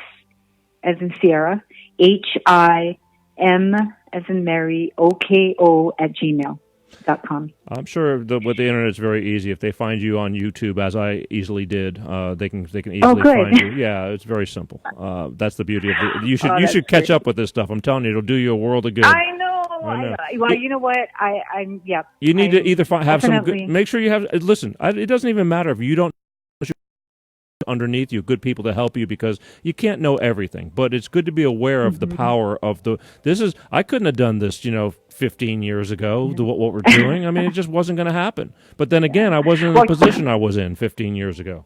as in Sierra, HIM as in Mary, OKO @gmail.com. I'm sure with the internet it's very easy. If they find you on YouTube, as I easily did, they can easily find you. Yeah, it's very simple. That's the beauty of it. You should catch up with this stuff. I'm telling you, it'll do you a world of good. I know. Well, you know what? I'm yeah. You need to either have some definitely. good. Make sure you have. Listen, it doesn't even matter if you don't. Underneath you, good people to help you, because you can't know everything, but it's good to be aware of the power of I couldn't have done this 15 years ago, what we're doing. I mean, it just wasn't going to happen. But then again, I wasn't in the position I was in 15 years ago.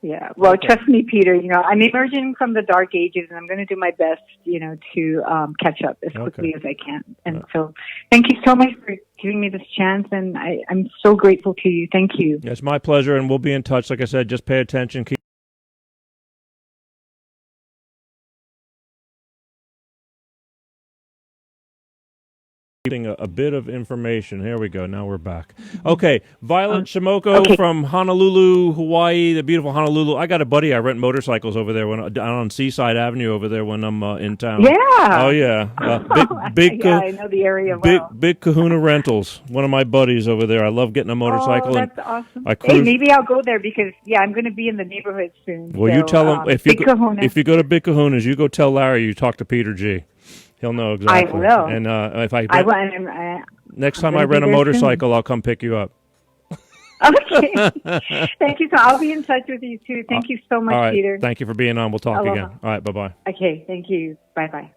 Yeah, well, trust me, Peter, I'm emerging from the dark ages, and I'm going to do my best, to catch up as quickly as I can. And so thank you so much for giving me this chance, and I'm so grateful to you. Thank you. It's my pleasure, and we'll be in touch. Like I said, just pay attention. Keep a bit of information. Here we go. Now we're back. Okay, Violet Shimoko from Honolulu, Hawaii, the beautiful Honolulu. I got a buddy. I rent motorcycles over there down on Seaside Avenue over there when I'm in town. Yeah. Oh yeah. Big. Yeah, I know the area well. Big Kahuna Rentals. One of my buddies over there. I love getting a motorcycle. Oh, that's awesome. Hey, maybe I'll go there because I'm going to be in the neighborhood soon. Well, you tell him if you go to Big Kahuna's, you go tell Larry you talked to Peter G. He'll know exactly. I will. And next I'm time I rent a motorcycle, soon. I'll come pick you up. Okay. Thank you. So I'll be in touch with you too. Thank you so much, all right. Peter. Thank you for being on. We'll talk Aloha. again. All right. Bye-bye. Okay. Thank you. Bye-bye.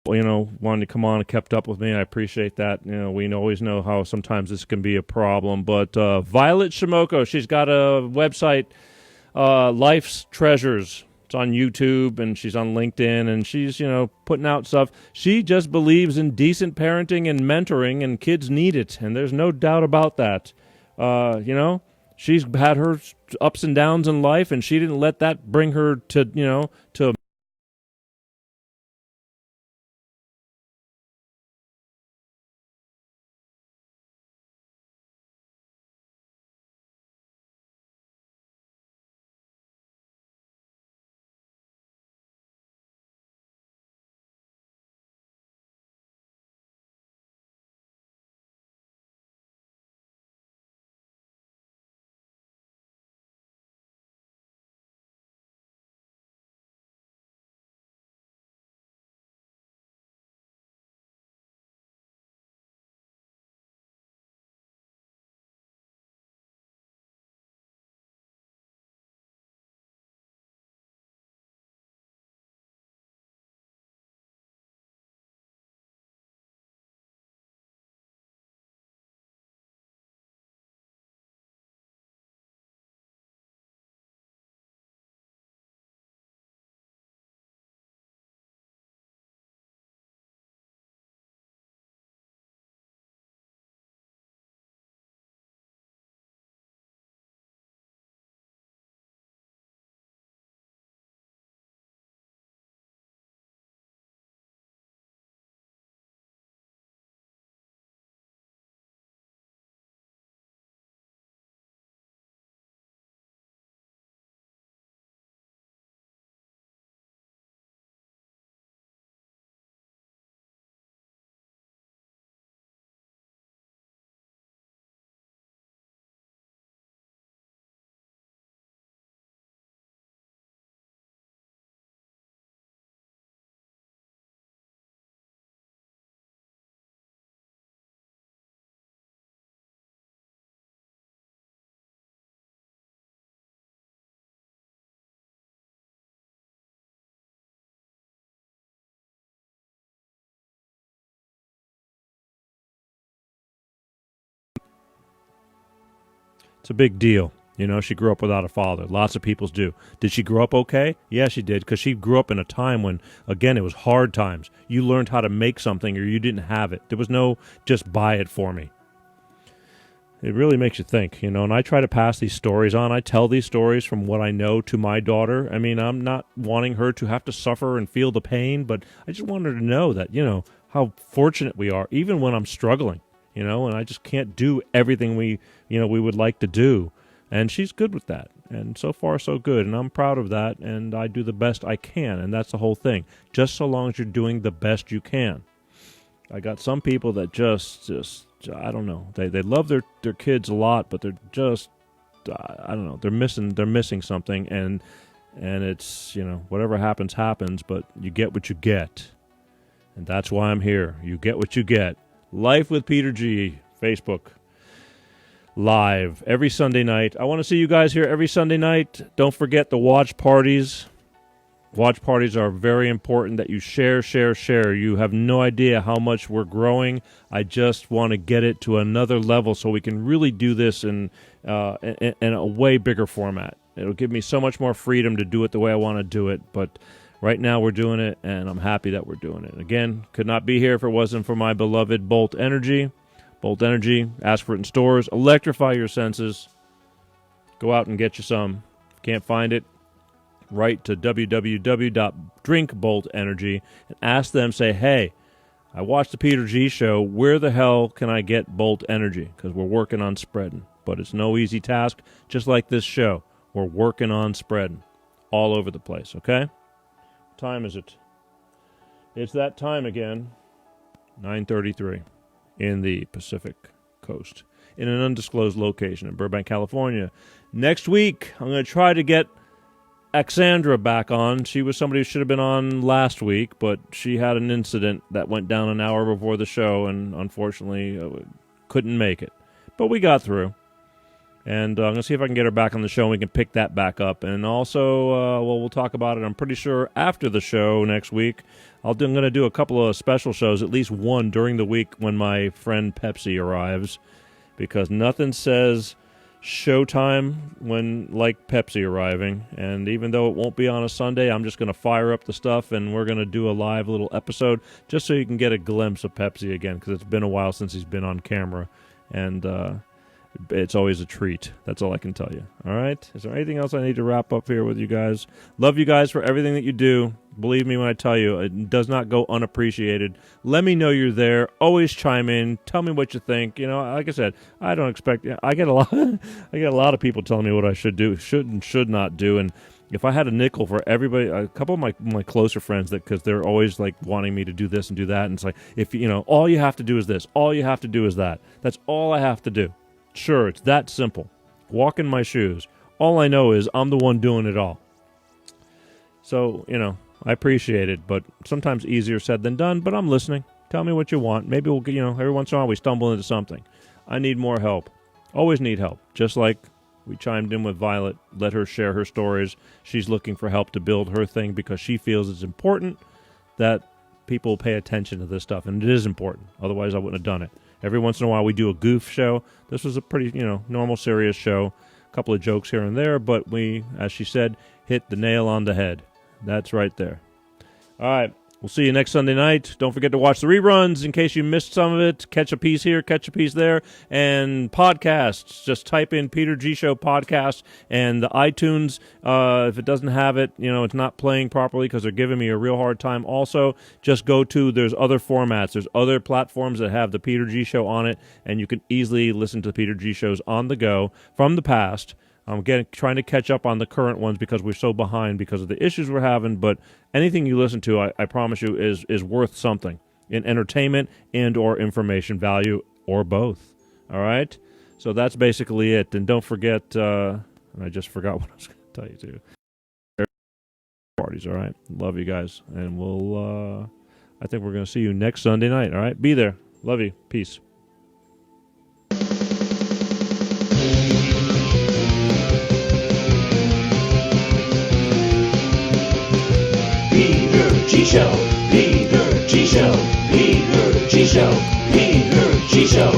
Wanted to come on and kept up with me. I appreciate that. We always know how sometimes this can be a problem. But Violet Shimoko, she's got a website, Life's Treasures. It's on YouTube, and she's on LinkedIn, and she's, putting out stuff. She just believes in decent parenting and mentoring, and kids need it, and there's no doubt about that. She's had her ups and downs in life, and she didn't let that bring her to It's a big deal. You know, she grew up without a father. Lots of people do. Did she grow up okay? Yeah, she did, because she grew up in a time when, again, it was hard times. You learned how to make something or you didn't have it. There was no just buy it for me. It really makes you think, you know, and I try to pass these stories on. I tell these stories from what I know to my daughter. I mean, I'm not wanting her to have to suffer and feel the pain, but I just want her to know that, you know, how fortunate we are, even when I'm struggling, you know, and I just can't do everything we would like to do. And she's good with that. And so far, so good. And I'm proud of that. And I do the best I can. And that's the whole thing. Just so long as you're doing the best you can. I got some people that just I don't know. They love their kids a lot, but they're just, I don't know. They're missing something. And it's, you know, whatever happens, but you get what you get. And that's why I'm here. You get what you get. Life with Peter G. Facebook Live every Sunday night. I want to see you guys here every Sunday night. Don't forget the watch parties. Watch parties are very important that you share. You have no idea how much we're growing. I just want to get it to another level so we can really do this in a way bigger format. It'll give me so much more freedom to do it the way I want to do it, but right now we're doing it, and I'm happy that we're doing it. Again, could not be here if it wasn't for my beloved Bolt Energy. Bolt Energy, ask for it in stores. Electrify your senses. Go out and get you some. If you can't find it, write to www.drinkboltenergy and ask them, say, hey, I watched the Peter G Show. Where the hell can I get Bolt Energy? Because we're working on spreading. But it's no easy task. Just like this show, we're working on spreading all over the place, okay? What time is it? It's that time again, 9:33. In the Pacific Coast, in an undisclosed location in Burbank, California. Next week, I'm going to try to get Alexandra back on. She was somebody who should have been on last week, but she had an incident that went down an hour before the show, and unfortunately couldn't make it. But we got through. And I'm going to see if I can get her back on the show, and we can pick that back up. And also, we'll talk about it, I'm pretty sure, after the show next week. I'm going to do a couple of special shows, at least one during the week when my friend Pepsi arrives, because nothing says showtime like Pepsi arriving. And even though it won't be on a Sunday, I'm just going to fire up the stuff, and we're going to do a live little episode just so you can get a glimpse of Pepsi again, because it's been a while since he's been on camera. And it's always a treat. That's all I can tell you. All right? Is there anything else I need to wrap up here with you guys? Love you guys for everything that you do. Believe me when I tell you, it does not go unappreciated. Let me know you're there. Always chime in. Tell me what you think. You know, like I said, I don't expect. I get a lot. I get a lot of people telling me what I should do, should and should not do. And if I had a nickel for everybody, a couple of my closer friends, that because they're always like wanting me to do this and do that, and it's like, if you know, all you have to do is this, all you have to do is that. That's all I have to do. Sure, it's that simple. Walk in my shoes. All I know is I'm the one doing it all. So, you know, I appreciate it, but sometimes easier said than done, but I'm listening. Tell me what you want. Maybe we'll, you know, every once in a while we stumble into something. I need more help. Always need help. Just like we chimed in with Violet, let her share her stories. She's looking for help to build her thing because she feels it's important that people pay attention to this stuff, and it is important. Otherwise, I wouldn't have done it. Every once in a while, we do a goof show. This was a pretty, you know, normal, serious show. A couple of jokes here and there, but we, as she said, hit the nail on the head. That's right there. All right. We'll see you next Sunday night. Don't forget to watch the reruns in case you missed some of it. Catch a piece here, catch a piece there. And podcasts. Just type in Peter G Show podcast. And the iTunes, if it doesn't have it, you know, it's not playing properly because they're giving me a real hard time. Also, just go to, there's other formats. There's other platforms that have the Peter G Show on it. And you can easily listen to Peter G Shows on the go from the past. I'm trying to catch up on the current ones because we're so behind because of the issues we're having. But anything you listen to, I promise you, is worth something in entertainment and or information value or both. All right? So that's basically it. And don't forget, and I just forgot what I was going to tell you too. Parties, all right? Love you guys. And we'll, I think we're going to see you next Sunday night, all right? Be there. Love you. Peace. Peter G Show, Peter G Show, Peter G Show, Peter G Show.